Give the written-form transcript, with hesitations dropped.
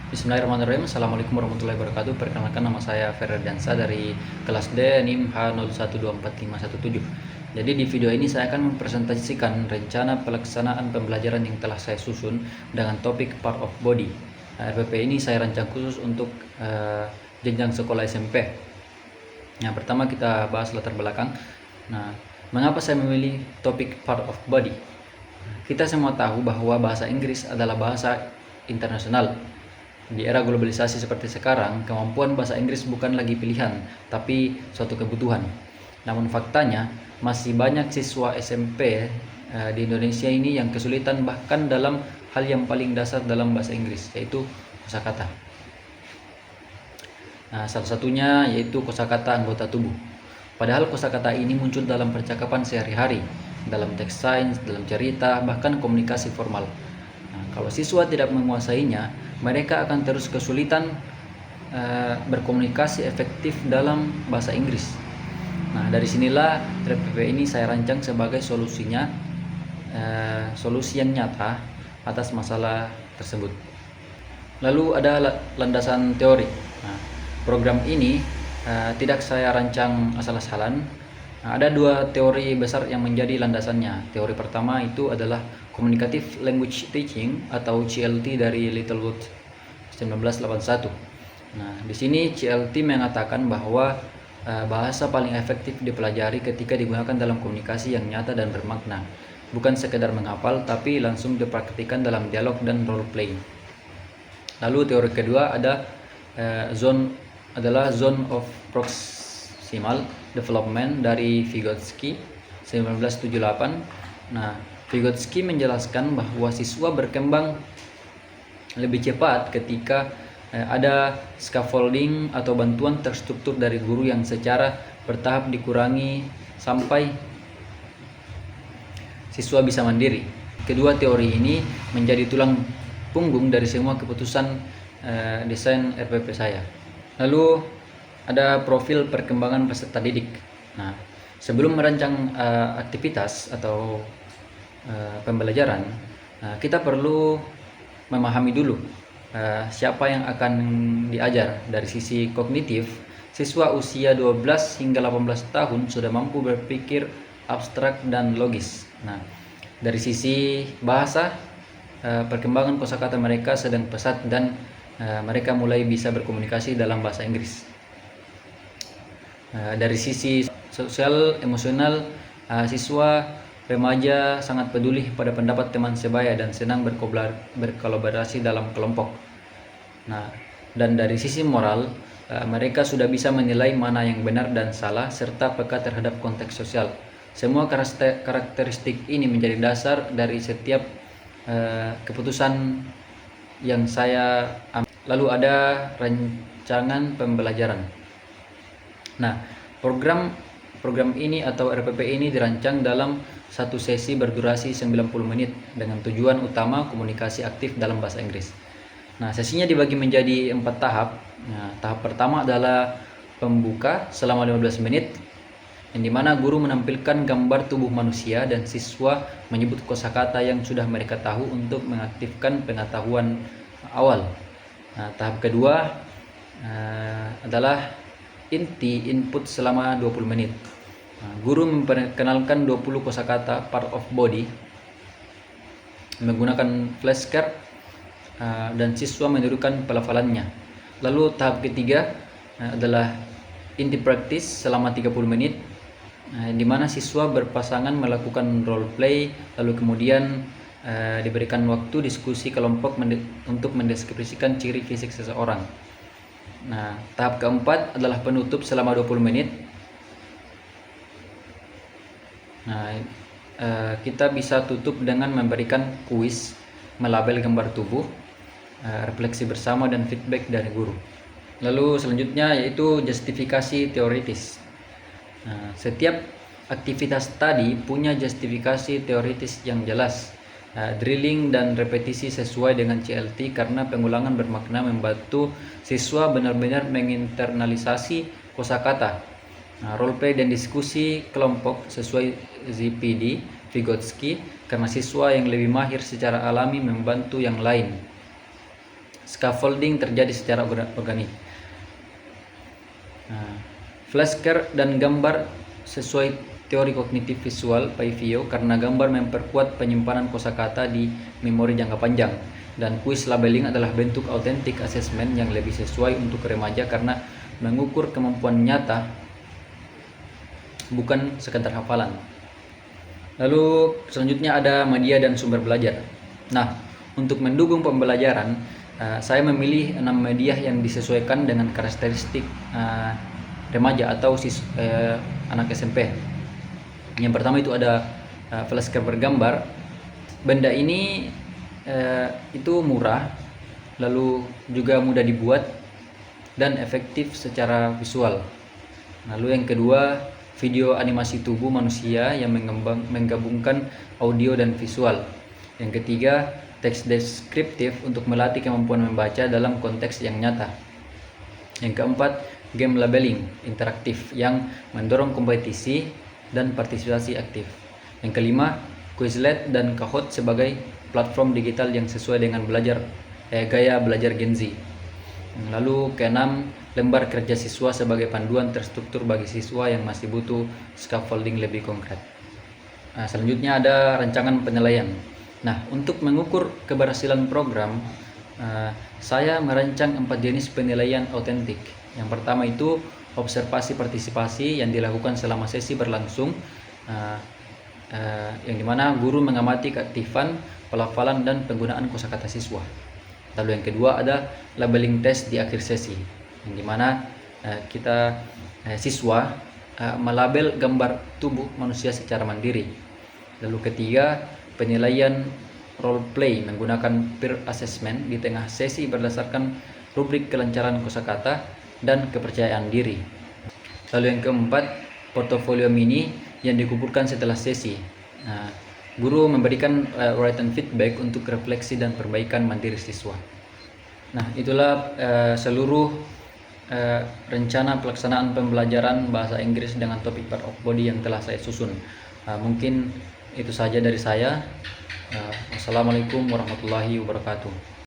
Bismillahirrahmanirrahim. Assalamualaikum warahmatullahi wabarakatuh. Perkenalkan, nama saya Ferdiansa dari kelas D NIM H01245517. Jadi di video ini saya akan mempresentasikan rencana pelaksanaan pembelajaran yang telah saya susun dengan topik part of body. RPP ini saya rancang khusus untuk jenjang sekolah SMP. Yang pertama kita bahas latar belakang. Nah, mengapa saya memilih topik part of body? Kita semua tahu bahwa bahasa Inggris adalah bahasa internasional. Di era globalisasi seperti sekarang, kemampuan bahasa Inggris bukan lagi pilihan, tapi suatu kebutuhan. Namun faktanya, masih banyak siswa SMP di Indonesia ini yang kesulitan bahkan dalam hal yang paling dasar dalam bahasa Inggris, yaitu kosakata. Nah, salah satunya yaitu kosakata anggota tubuh. Padahal kosakata ini muncul dalam percakapan sehari-hari, dalam teks sains, dalam cerita, bahkan komunikasi formal. Nah, kalau siswa tidak menguasainya, mereka akan terus kesulitan berkomunikasi efektif dalam bahasa Inggris. Nah, dari sinilah RPP ini saya rancang sebagai solusinya, solusi yang nyata atas masalah tersebut. Lalu ada landasan teori. Nah, program ini tidak saya rancang asal-asalan. Nah, ada dua teori besar yang menjadi landasannya. Teori pertama itu adalah Communicative Language Teaching atau CLT dari Littlewood 1981. Nah, di sini CLT mengatakan bahwa bahasa paling efektif dipelajari ketika digunakan dalam komunikasi yang nyata dan bermakna, bukan sekedar menghafal tapi langsung dipraktikkan dalam dialog dan role play. Lalu teori kedua adalah zone of proximal development dari Vygotsky 1978. Nah, Vygotsky menjelaskan bahwa siswa berkembang lebih cepat ketika ada scaffolding atau bantuan terstruktur dari guru yang secara bertahap dikurangi sampai siswa bisa mandiri. Kedua teori ini menjadi tulang punggung dari semua keputusan desain RPP saya. Lalu ada profil perkembangan peserta didik. Nah, sebelum merancang aktivitas atau pembelajaran, kita perlu memahami dulu siapa yang akan diajar. Dari sisi kognitif, siswa usia 12 hingga 18 tahun sudah mampu berpikir abstrak dan logis. Nah, dari sisi bahasa, perkembangan kosakata mereka sedang pesat dan mereka mulai bisa berkomunikasi dalam bahasa Inggris. Dari sisi sosial emosional, siswa remaja sangat peduli pada pendapat teman sebaya dan senang berkolaborasi dalam kelompok. Nah, dan dari sisi moral, mereka sudah bisa menilai mana yang benar dan salah serta peka terhadap konteks sosial. Semua karakteristik ini menjadi dasar dari setiap keputusan yang saya ambil. Lalu ada rancangan pembelajaran. Nah, program ini atau RPP ini dirancang dalam satu sesi berdurasi 90 menit dengan tujuan utama komunikasi aktif dalam bahasa Inggris. Nah, sesinya dibagi menjadi 4 tahap. Nah, tahap pertama adalah pembuka selama 15 menit, yang dimana guru menampilkan gambar tubuh manusia dan siswa menyebut kosakata yang sudah mereka tahu untuk mengaktifkan pengetahuan awal. Nah, tahap kedua adalah input selama 20 menit. Nah, guru memperkenalkan 20 kosakata part of body menggunakan flashcard dan siswa menirukan pelafalannya. Lalu tahap ketiga adalah inti practice selama 30 menit, di mana siswa berpasangan melakukan role play, lalu kemudian diberikan waktu diskusi kelompok untuk mendeskripsikan ciri fisik seseorang. Nah, tahap keempat adalah penutup selama 20 menit. Nah, kita bisa tutup dengan memberikan kuis, melabel gambar tubuh, refleksi bersama dan feedback dari guru. Lalu selanjutnya yaitu justifikasi teoritis. Nah, setiap aktivitas tadi punya justifikasi teoritis yang jelas. Drilling dan repetisi sesuai dengan CLT karena pengulangan bermakna membantu siswa benar-benar menginternalisasi kosakata. Nah, roleplay dan diskusi kelompok sesuai ZPD Vygotsky karena siswa yang lebih mahir secara alami membantu yang lain. scaffolding terjadi secara organik. Flashcard dan gambar sesuai teori kognitif visual (PIVO) karena gambar memperkuat penyimpanan kosakata di memori jangka panjang, dan kuis labeling adalah bentuk authentic assessment yang lebih sesuai untuk remaja karena mengukur kemampuan nyata bukan sekedar hafalan. Lalu selanjutnya ada media dan sumber belajar. Nah, untuk mendukung pembelajaran, saya memilih 6 media yang disesuaikan dengan karakteristik remaja atau anak SMP. Yang pertama itu ada flashcard bergambar. Benda ini itu murah, lalu juga mudah dibuat dan efektif secara visual. Lalu yang kedua, video animasi tubuh manusia yang menggabungkan audio dan visual. Yang ketiga, teks deskriptif untuk melatih kemampuan membaca dalam konteks yang nyata. Yang keempat, game labeling interaktif yang mendorong kompetisi dan partisipasi aktif. Yang kelima, Quizlet dan Kahoot sebagai platform digital yang sesuai dengan gaya belajar Gen Z. Lalu keenam, lembar kerja siswa sebagai panduan terstruktur bagi siswa yang masih butuh scaffolding lebih konkret. Selanjutnya ada rancangan penilaian. Nah, untuk mengukur keberhasilan program, saya merancang 4 jenis penilaian autentik. Yang pertama itu observasi partisipasi yang dilakukan selama sesi berlangsung, yang dimana guru mengamati keaktifan, pelafalan, dan penggunaan kosakata siswa. Lalu yang kedua ada labeling test di akhir sesi, yang dimana siswa melabel gambar tubuh manusia secara mandiri. Lalu ketiga, penilaian role play menggunakan peer assessment di tengah sesi berdasarkan rubrik kelancaran kosakata dan kepercayaan diri. Lalu yang keempat, portofolio mini yang dikumpulkan setelah sesi. Guru memberikan written feedback untuk refleksi dan perbaikan mandiri siswa. Nah, itulah seluruh rencana pelaksanaan pembelajaran bahasa Inggris dengan topik part of body yang telah saya susun. Mungkin itu saja dari saya. Wassalamualaikum warahmatullahi wabarakatuh.